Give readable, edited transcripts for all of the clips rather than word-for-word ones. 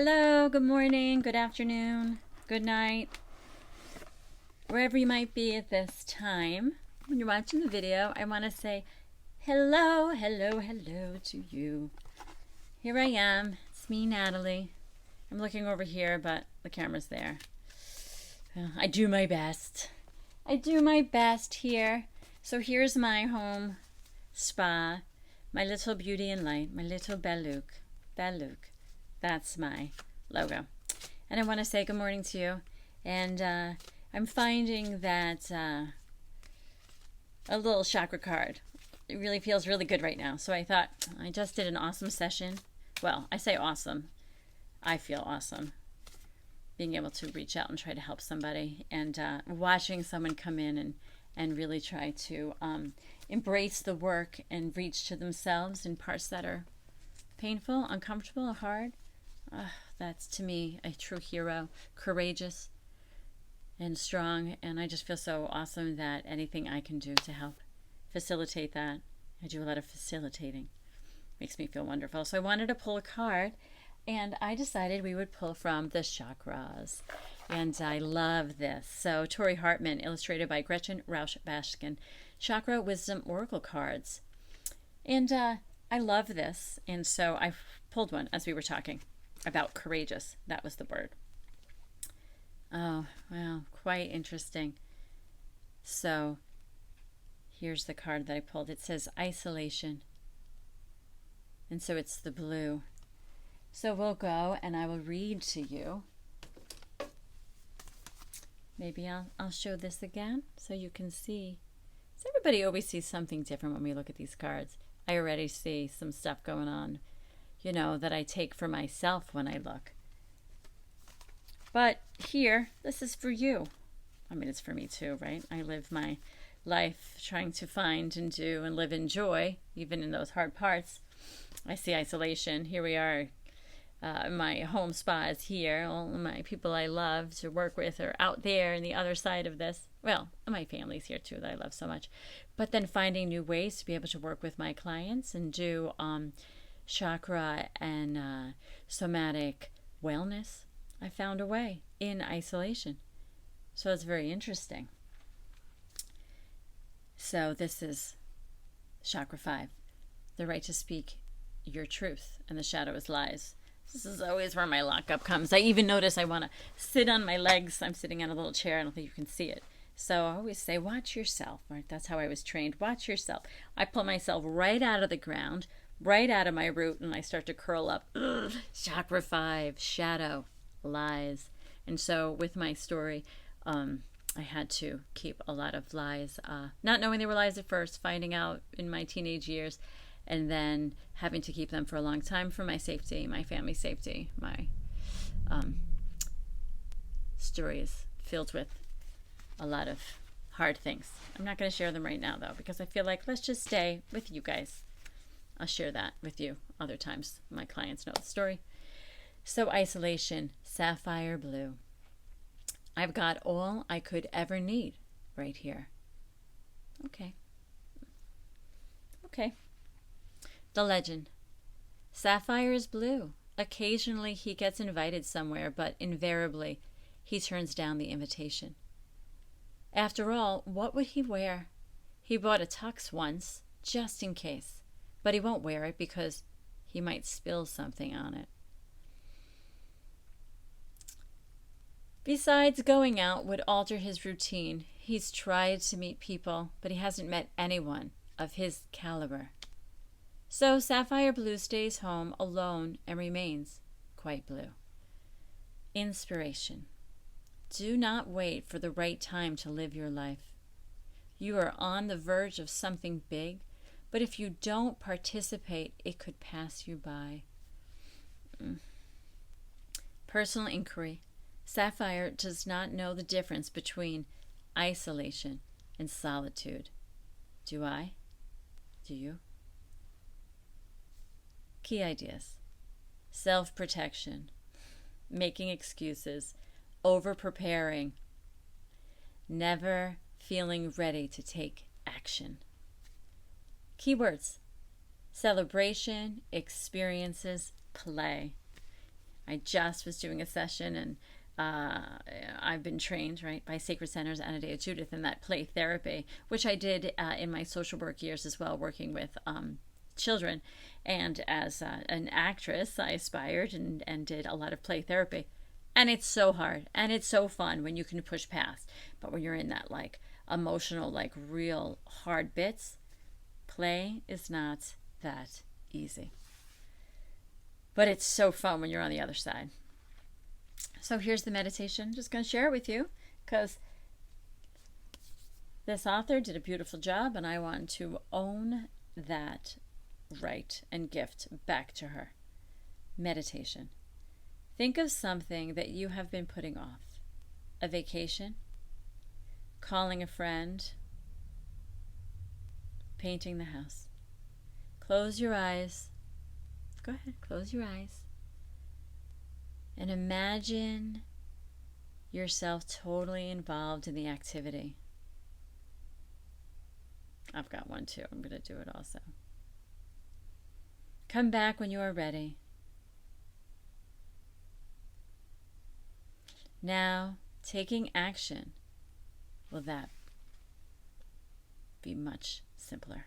Hello, good morning, good afternoon, good night, wherever you might be at this time. When you're watching the video, I want to say hello, hello, hello to you. Here I am. It's me, Natalie. I'm looking over here, but the camera's there. I do my best. I do my best here. So here's my home spa, my little beauty and light, my little Beluk. Beluk. That's my logo. And I want to say good morning to you. And I'm finding that a little chakra card, it really feels really good right now. So I thought, I just did an awesome session. Well, I say awesome. I feel awesome. Being able to reach out and try to help somebody, and watching someone come in and really try to embrace the work and reach to themselves in parts that are painful, uncomfortable, or hard. That's to me a true hero, courageous and strong, and I just feel so awesome that anything I can do to help facilitate that. I do a lot of facilitating. Makes me feel wonderful. So I wanted to pull a card, and I decided we would pull from the chakras. And I love this. So Tori Hartman, illustrated by Gretchen Rausch-Bashkin, Chakra Wisdom Oracle cards. And I love this, and so I pulled one as we were talking about courageous. That was the word. Oh, wow, quite interesting. So here's the card that I pulled. It says isolation. And so it's the blue. So we'll go and I will read to you. Maybe I'll show this again so you can see. So everybody always sees something different when we look at these cards. I already see some stuff going on, that I take for myself when I look. But here, this is for you. I mean, it's for me too, right? I live my life trying to find and do and live in joy, even in those hard parts. I see isolation. Here we are. My home spa is here. All of my people I love to work with are out there on the other side of this. Well, my family's here too that I love so much. But then finding new ways to be able to work with my clients and do chakra and somatic wellness. I found a way in isolation. So it's very interesting. So this is Chakra 5, the right to speak your truth, and the shadow is lies. This is always where my lockup comes. I even notice I want to sit on my legs. I'm sitting on a little chair. I don't think you can see it. So I always say, watch yourself, right? That's how I was trained. Watch yourself. I pull myself right out of the ground, right out of my root, and I start to curl up. Ugh, Chakra 5, shadow, lies. And so with my story, I had to keep a lot of lies, not knowing they were lies at first, finding out in my teenage years, and then having to keep them for a long time for my safety, my family's safety. My story is filled with a lot of hard things. I'm not going to share them right now, though, because I feel like let's just stay with you guys. I'll share that with you other times. My clients know the story. So isolation, sapphire blue. I've got all I could ever need right here. Okay. The legend. Sapphire is blue. Occasionally he gets invited somewhere, but invariably he turns down the invitation. After all, what would he wear? He bought a tux once, just in case, but he won't wear it because he might spill something on it. Besides, going out would alter his routine. He's tried to meet people, but he hasn't met anyone of his caliber. So Sapphire Blue stays home alone and remains quite blue. Inspiration. Do not wait for the right time to live your life. You are on the verge of something big, but if you don't participate, it could pass you by. Personal inquiry. Sapphire does not know the difference between isolation and solitude. Do I? Do you? Key ideas. Self-protection. Making excuses. Over-preparing. Never feeling ready to take action. Keywords. Celebration, experiences, play. I just was doing a session, and I've been trained, right, by Sacred Centers, Anadea Judith, in that play therapy, which I did in my social work years as well, working with children. And as an actress, I aspired and did a lot of play therapy. And it's so hard, and it's so fun when you can push past. But when you're in that, like, emotional, like, real hard bits, play is not that easy. But it's so fun when you're on the other side. So here's the meditation. I'm just going to share it with you because this author did a beautiful job, and I want to own that right and gift back to her. Meditation. Think of something that you have been putting off. A vacation, calling a friend, painting the house. Close your eyes. Go ahead, close your eyes. And imagine yourself totally involved in the activity. I've got one too. I'm going to do it also. Come back when you are ready. Now, taking action, will that be much simpler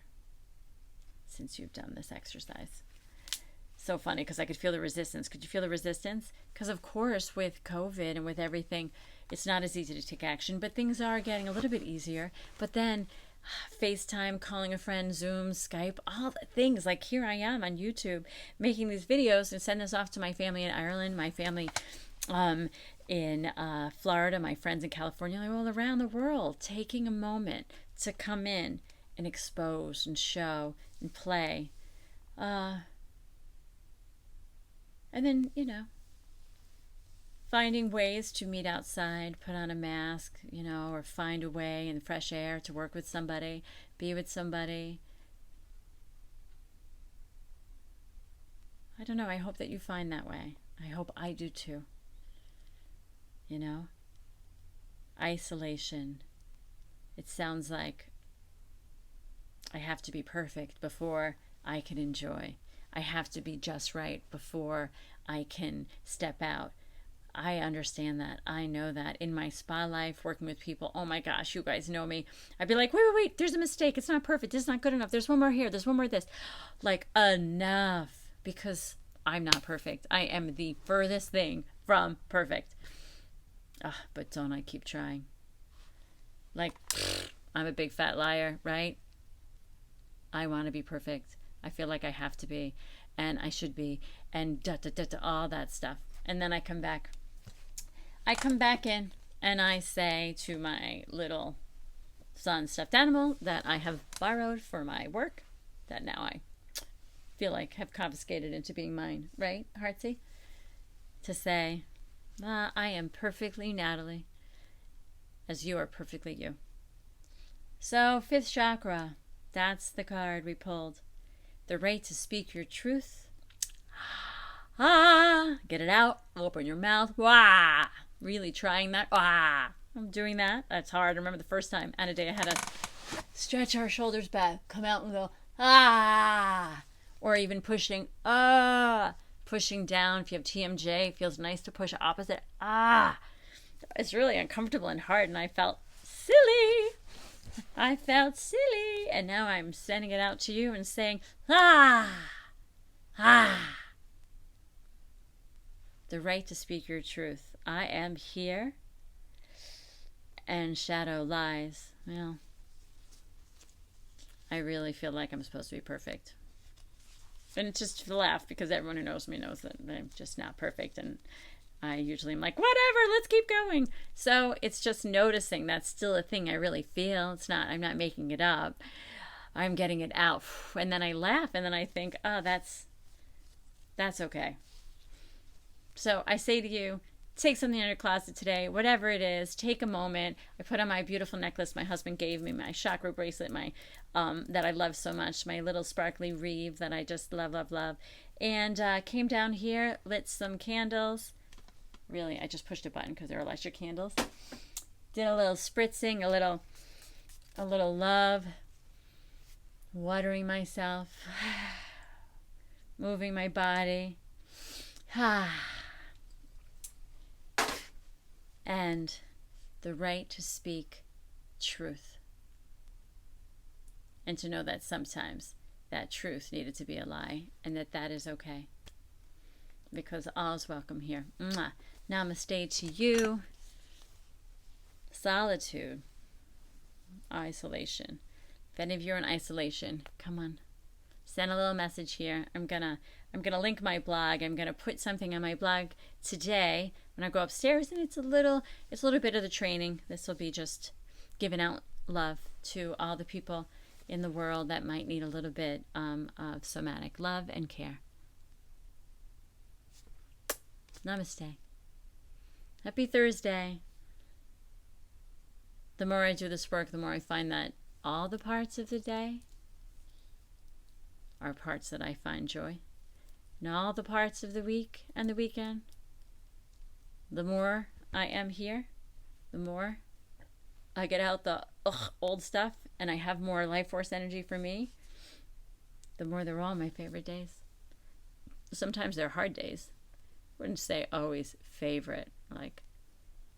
since you've done this exercise? So funny because I could feel the resistance. Could you feel the resistance? Because of course with COVID and with everything, it's not as easy to take action, but things are getting a little bit easier. But then FaceTime, calling a friend, Zoom, Skype, all the things. Like here I am on YouTube making these videos and send this off to my family in Ireland, my family in Florida, my friends in California, all around the world, taking a moment to come in and expose and show and play. And then, finding ways to meet outside, put on a mask, or find a way in the fresh air to work with somebody, be with somebody. I don't know. I hope that you find that way. I hope I do too. Isolation. It sounds like I have to be perfect before I can enjoy. I have to be just right before I can step out. I understand that. I know that. In my spa life, working with people, oh my gosh, you guys know me. I'd be like, wait, there's a mistake. It's not perfect. It's not good enough. There's one more here. There's one more this. Like, enough. Because I'm not perfect. I am the furthest thing from perfect. But don't I keep trying? Like, I'm a big fat liar, right? I want to be perfect. I feel like I have to be, and I should be, and all that stuff. And then I come back. I come back in, and I say to my little son stuffed animal that I have borrowed for my work, that now I feel like have confiscated into being mine, right, Heartsy? To say, I am perfectly Natalie, as you are perfectly you. So, 5th chakra, that's the card we pulled. The right to speak your truth. Get it out. Open your mouth. Really trying that. I'm doing that. That's hard. I remember the first time, Anadea had to stretch our shoulders back, come out and go, or even pushing, pushing down. If you have TMJ, it feels nice to push opposite. It's really uncomfortable and hard, and I felt silly. And now I'm sending it out to you and saying, The right to speak your truth. I am here, and shadow lies. Well, I really feel like I'm supposed to be perfect. And it's just to laugh because everyone who knows me knows that I'm just not perfect, and I usually am like, whatever, let's keep going. So it's just noticing that's still a thing I really feel. I'm not making it up. I'm getting it out. And then I laugh, and then I think, that's okay. So I say to you, take something out of your closet today, whatever it is, take a moment. I put on my beautiful necklace my husband gave me, my chakra bracelet, my that I love so much, my little sparkly wreath that I just love, love, love. And came down here, lit some candles. Really, I just pushed a button because they're electric candles. Did a little spritzing, a little love, watering myself, moving my body. and the right to speak truth. And to know that sometimes that truth needed to be a lie, and that is okay. Because all is welcome here. Mwah. Namaste to you. Solitude. Isolation. If any of you are in isolation, come on. Send a little message here. I'm gonna link my blog. I'm gonna put something on my blog today when I go upstairs, and it's a little bit of the training. This will be just giving out love to all the people in the world that might need a little bit of somatic love and care. Namaste. Happy Thursday. The more I do this work, the more I find that all the parts of the day are parts that I find joy. And all the parts of the week and the weekend, the more I am here, the more I get out the old stuff and I have more life force energy for me, the more they're all my favorite days. Sometimes they're hard days. I wouldn't say always favorite, like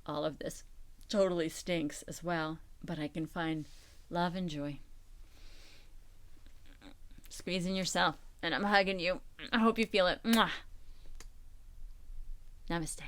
all of this totally stinks as well, but I can find love and joy. Squeezing yourself, and I'm hugging you. I hope you feel it. Mwah. Namaste.